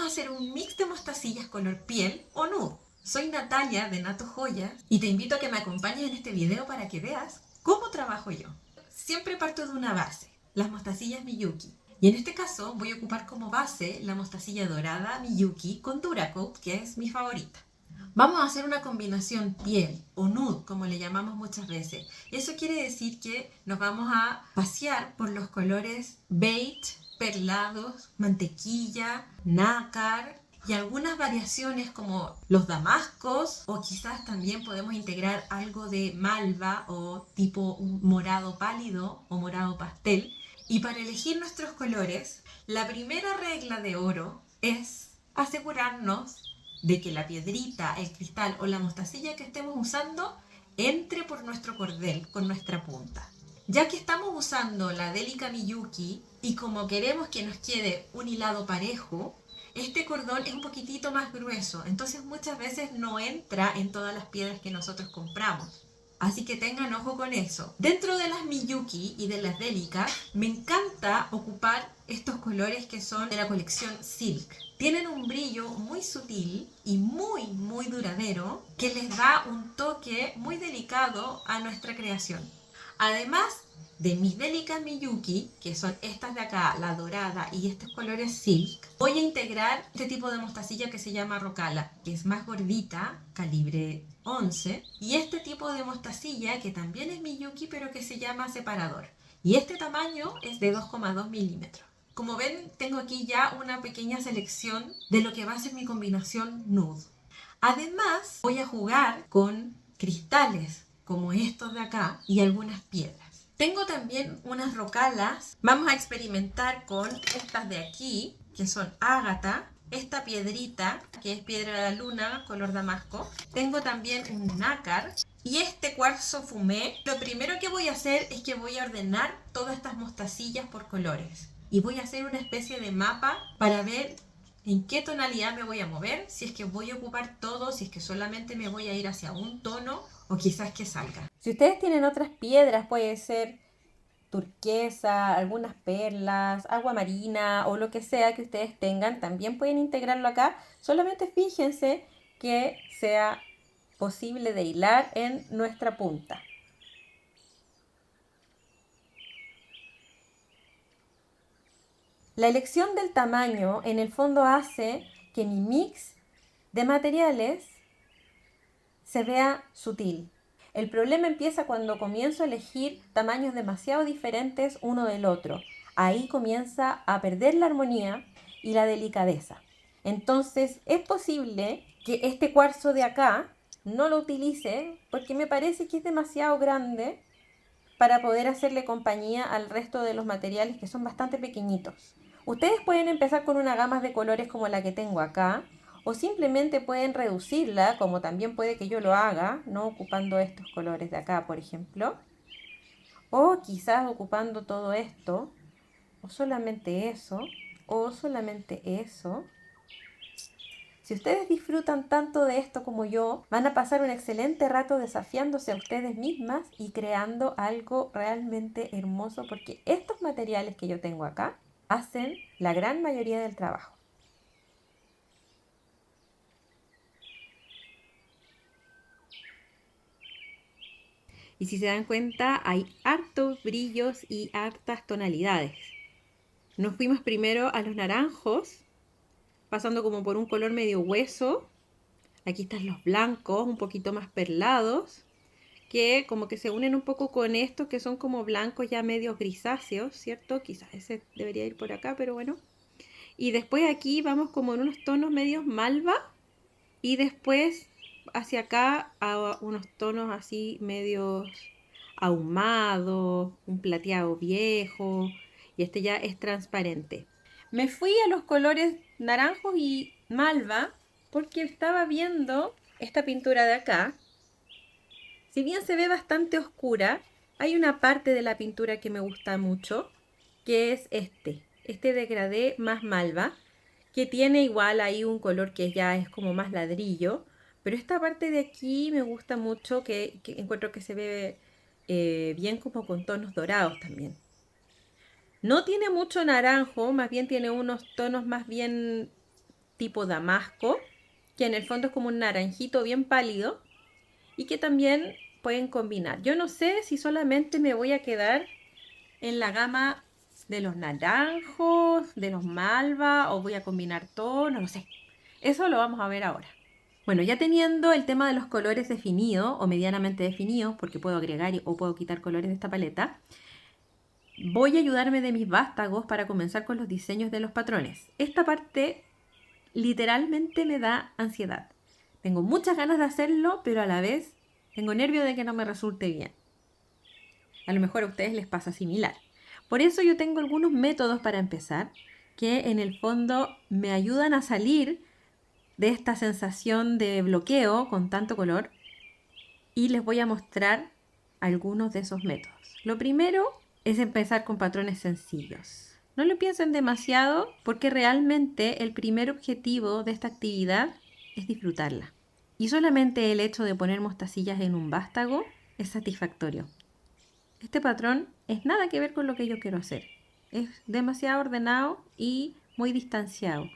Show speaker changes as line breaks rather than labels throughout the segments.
a hacer un mix de mostacillas color piel o nude. Soy Natalia de Nato Joyas y te invito a que me acompañes en este video para que veas cómo trabajo yo. Siempre parto de una base, las mostacillas Miyuki. Y en este caso voy a ocupar como base la mostacilla dorada Miyuki con Duracoat, que es mi favorita. Vamos a hacer una combinación piel o nude, como le llamamos muchas veces. Eso quiere decir que nos vamos a pasear por los colores beige, perlados, mantequilla, nácar y algunas variaciones como los damascos, o quizás también podemos integrar algo de malva o tipo un morado pálido o morado pastel. Y para elegir nuestros colores, la primera regla de oro es asegurarnos de que la piedrita, el cristal o la mostacilla que estemos usando entre por nuestro cordel con nuestra punta. Ya que estamos usando la Delica Miyuki y como queremos que nos quede un hilado parejo, este cordón es un poquitito más grueso, entonces muchas veces no entra en todas las piedras que nosotros compramos. Así que tengan ojo con eso. Dentro de las Miyuki y de las Delica, me encanta ocupar estos colores que son de la colección Silk. Tienen un brillo muy sutil y muy duradero que les da un toque muy delicado a nuestra creación. Además de mis Delica Miyuki, que son estas de acá, la dorada y estos colores Silk, voy a integrar este tipo de mostacilla que se llama Rocala, que es más gordita, calibre 11, y este tipo de mostacilla que también es Miyuki pero que se llama separador. Y este tamaño es de 2,2 milímetros. Como ven, tengo aquí ya una pequeña selección de lo que va a ser mi combinación nude. Además, voy a jugar con cristales como estos de acá y algunas piedras. Tengo también unas rocalas. Vamos a experimentar con estas de aquí, que son ágata. Esta piedrita, que es piedra de la luna, color damasco. Tengo también un nácar. Y este cuarzo fumé. Lo primero que voy a hacer es que voy a ordenar todas estas mostacillas por colores. Y voy a hacer una especie de mapa para ver en qué tonalidad me voy a mover, si es que voy a ocupar todo, si es que solamente me voy a ir hacia un tono o quizás que salga. Si ustedes tienen otras piedras, puede ser turquesa, algunas perlas, agua marina o lo que sea que ustedes tengan, también pueden integrarlo acá. Solamente fíjense que sea posible de hilar en nuestra punta. La elección del tamaño en el fondo hace que mi mix de materiales se vea sutil. El problema empieza cuando comienzo a elegir tamaños demasiado diferentes uno del otro. Ahí comienza a perder la armonía y la delicadeza. Entonces es posible que este cuarzo de acá no lo utilice porque me parece que es demasiado grande para poder hacerle compañía al resto de los materiales que son bastante pequeñitos. Ustedes pueden empezar con una gama de colores como la que tengo acá, o simplemente pueden reducirla, como también puede que yo lo haga, no ocupando estos colores de acá, por ejemplo, o quizás ocupando todo esto, o solamente eso, o solamente eso. Si ustedes disfrutan tanto de esto como yo, van a pasar un excelente rato desafiándose a ustedes mismas y creando algo realmente hermoso, porque estos materiales que yo tengo acá hacen la gran mayoría del trabajo. Y si se dan cuenta, hay hartos brillos y hartas tonalidades. Nos fuimos primero a los naranjos, pasando como por un color medio hueso. Aquí están los blancos, un poquito más perlados, que como que se unen un poco con estos que son como blancos ya medio grisáceos, ¿cierto? Quizás ese debería ir por acá, pero bueno. Y después aquí vamos como en unos tonos medios malva y después hacia acá a unos tonos así medios ahumados, un plateado viejo, y este ya es transparente. Me fui a los colores naranjos y malva porque estaba viendo esta pintura de acá. Si bien se ve bastante oscura, hay una parte de la pintura que me gusta mucho, que es este degradé más malva, que tiene igual ahí un color que ya es como más ladrillo, pero esta parte de aquí me gusta mucho, que encuentro que se ve bien como con tonos dorados también. No tiene mucho naranjo, más bien tiene unos tonos más bien
tipo damasco, que en el fondo es como un naranjito bien pálido y que también pueden combinar. Yo no sé si solamente me voy a quedar en la gama de los naranjos, de los malva, o voy a combinar todo, no lo sé. Eso lo vamos a ver ahora. Bueno, ya teniendo el tema de los colores definido o medianamente definidos, porque puedo agregar o puedo quitar colores de esta paleta, voy a ayudarme de mis vástagos para comenzar con los diseños de los patrones. Esta parte literalmente me da ansiedad. Tengo muchas ganas de hacerlo, pero a la vez tengo nervio de que no me resulte bien. A lo mejor a ustedes les pasa similar. Por eso yo tengo algunos métodos para empezar que en el fondo me ayudan a salir de esta sensación de bloqueo con tanto color y les voy a mostrar algunos de esos métodos. Lo primero es empezar con patrones sencillos. No lo piensen demasiado porque realmente el primer objetivo de esta actividad es disfrutarla. Y solamente el hecho de poner mostacillas en un vástago es satisfactorio. Este patrón es nada que ver con lo que yo quiero hacer. Es demasiado ordenado y muy distanciado.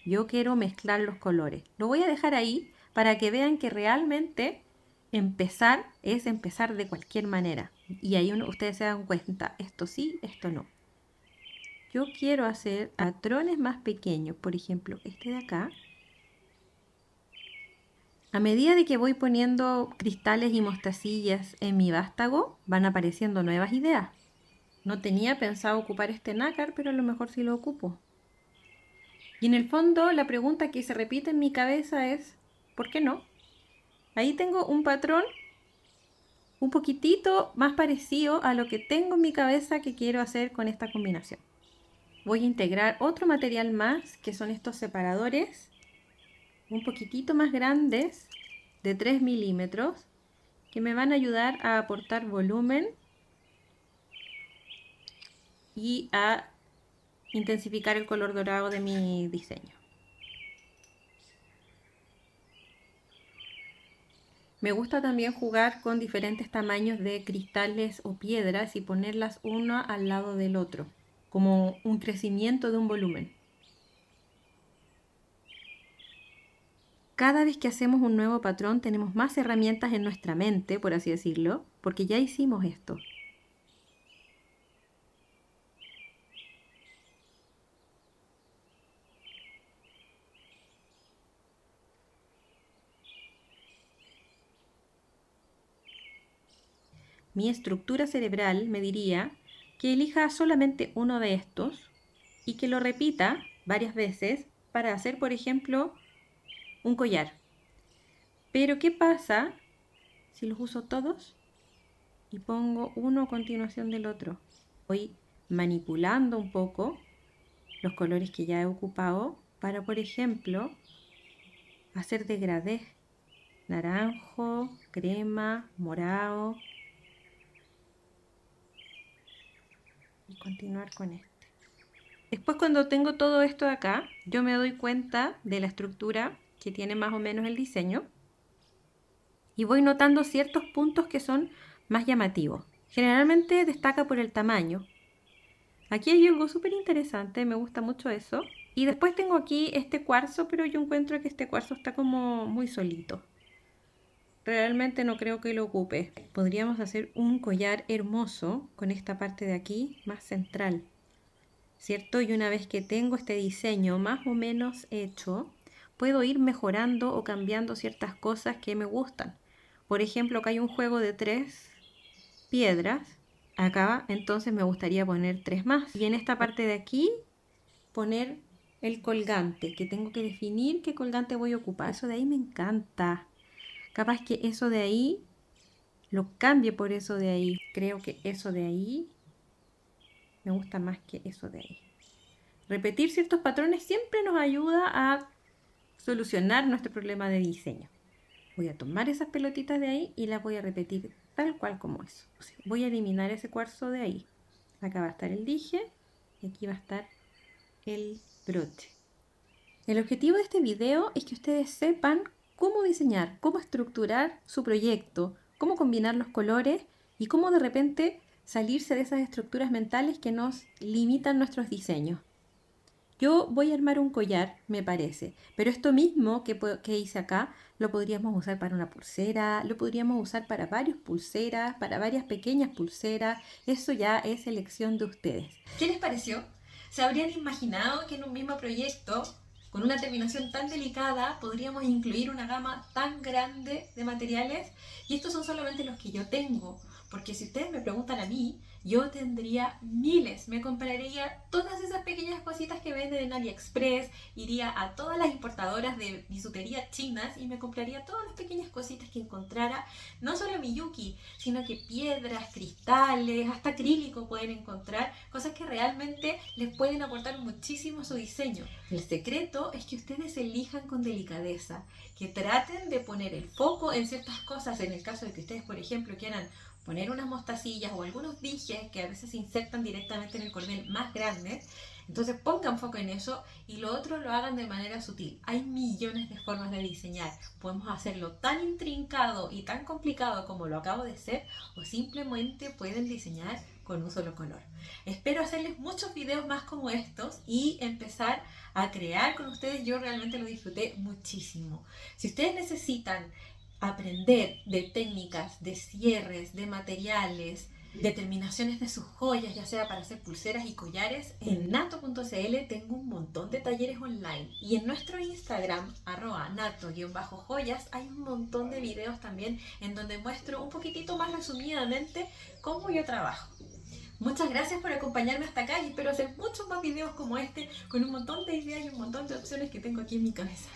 Yo quiero mezclar los colores. Lo voy a dejar ahí para que vean que realmente empezar es empezar de cualquier manera. Y ahí ustedes se dan cuenta, esto sí, esto no. Yo quiero hacer patrones más pequeños, por ejemplo, este de acá. A medida de que voy poniendo cristales y mostacillas en mi vástago, van apareciendo nuevas ideas. No tenía pensado ocupar este nácar, pero a lo mejor sí lo ocupo. Y en el fondo, la pregunta que se repite en mi cabeza es, ¿por qué no? Ahí tengo un patrón un poquitito más parecido a lo que tengo en mi cabeza que quiero hacer con esta combinación. Voy a integrar otro material más, que son estos separadores, un poquitito más grandes, de 3 milímetros, que me van a ayudar a aportar volumen y a intensificar el color dorado de mi diseño. Me gusta también jugar con diferentes tamaños de cristales o piedras y ponerlas una al lado del otro, como un crecimiento de un volumen. Cada vez que hacemos un nuevo patrón tenemos más herramientas en nuestra mente, por así decirlo, porque ya hicimos esto. Mi estructura cerebral me diría que elija solamente uno de estos y que lo repita varias veces para hacer, por ejemplo, un collar. Pero ¿qué pasa si los uso todos y pongo uno a continuación del otro? Voy manipulando un poco los colores que ya he ocupado para, por ejemplo, hacer degradés. Naranjo, crema, morado. Y continuar con este. Después, cuando tengo todo esto de acá, yo me doy cuenta de la estructura que tiene más o menos el diseño y voy notando ciertos puntos que son más llamativos. Generalmente destaca por el tamaño. Aquí hay algo súper interesante, me gusta mucho eso. Y después tengo aquí este cuarzo, pero yo encuentro que este cuarzo está como muy solito. Realmente no creo que lo ocupe. Podríamos hacer un collar hermoso con esta parte de aquí más central, ¿cierto? Y una vez que tengo este diseño más o menos hecho, puedo ir mejorando o cambiando ciertas cosas que me gustan. Por ejemplo, acá hay un juego de 3 piedras. Acá entonces me gustaría poner 3 más. Y en esta parte de aquí poner el colgante, que tengo que definir qué colgante voy a ocupar. Eso de ahí me encanta. Capaz que eso de ahí lo cambie por eso de ahí. Creo que eso de ahí me gusta más que eso de ahí. Repetir ciertos patrones siempre nos ayuda a solucionar nuestro problema de diseño. Voy a tomar esas pelotitas de ahí y las voy a repetir tal cual como eso. Voy a eliminar ese cuarzo de ahí. Acá va a estar el dije y aquí va a estar el broche. El objetivo de este video es que ustedes sepan cómo diseñar, cómo estructurar su proyecto, cómo combinar los colores y cómo de repente salirse de esas estructuras mentales que nos limitan nuestros diseños. Yo voy a armar un collar, me parece, pero esto mismo que hice acá lo podríamos usar para una pulsera, lo podríamos usar para varias pulseras, para varias pequeñas pulseras. Eso ya es elección de ustedes.
¿Qué les pareció? ¿Se habrían imaginado que en un mismo proyecto, con una terminación tan delicada, podríamos incluir una gama tan grande de materiales? Y estos son solamente los que yo tengo, porque si ustedes me preguntan a mí, yo tendría miles. Me compraría todas esas pequeñas cositas que venden en AliExpress, iría a todas las importadoras de bisutería chinas y me compraría todas las pequeñas cositas que encontrara, no solo Miyuki, sino que piedras, cristales, hasta acrílico pueden encontrar, cosas que realmente les pueden aportar muchísimo a su diseño. El secreto es que ustedes elijan con delicadeza, que traten de poner el foco en ciertas cosas. En el caso de que ustedes, por ejemplo, quieran poner unas mostacillas o algunos dijes que a veces se insertan directamente en el cordel más grande, entonces pongan foco en eso y lo otro lo hagan de manera sutil. Hay millones de formas de diseñar. Podemos hacerlo tan intrincado y tan complicado como lo acabo de hacer, o simplemente pueden diseñar con un solo color. Espero hacerles muchos videos más como estos y empezar a crear con ustedes. Yo realmente lo disfruté muchísimo. Si ustedes necesitan aprender de técnicas, de cierres, de materiales, de terminaciones de sus joyas, ya sea para hacer pulseras y collares, en nato.cl tengo un montón de talleres online. Y en nuestro Instagram, @nato_joyas, hay un montón de videos también en donde muestro un poquitito más resumidamente cómo yo trabajo. Muchas gracias por acompañarme hasta acá y espero hacer muchos más videos como este con un montón de ideas y un montón de opciones que tengo aquí en mi cabeza.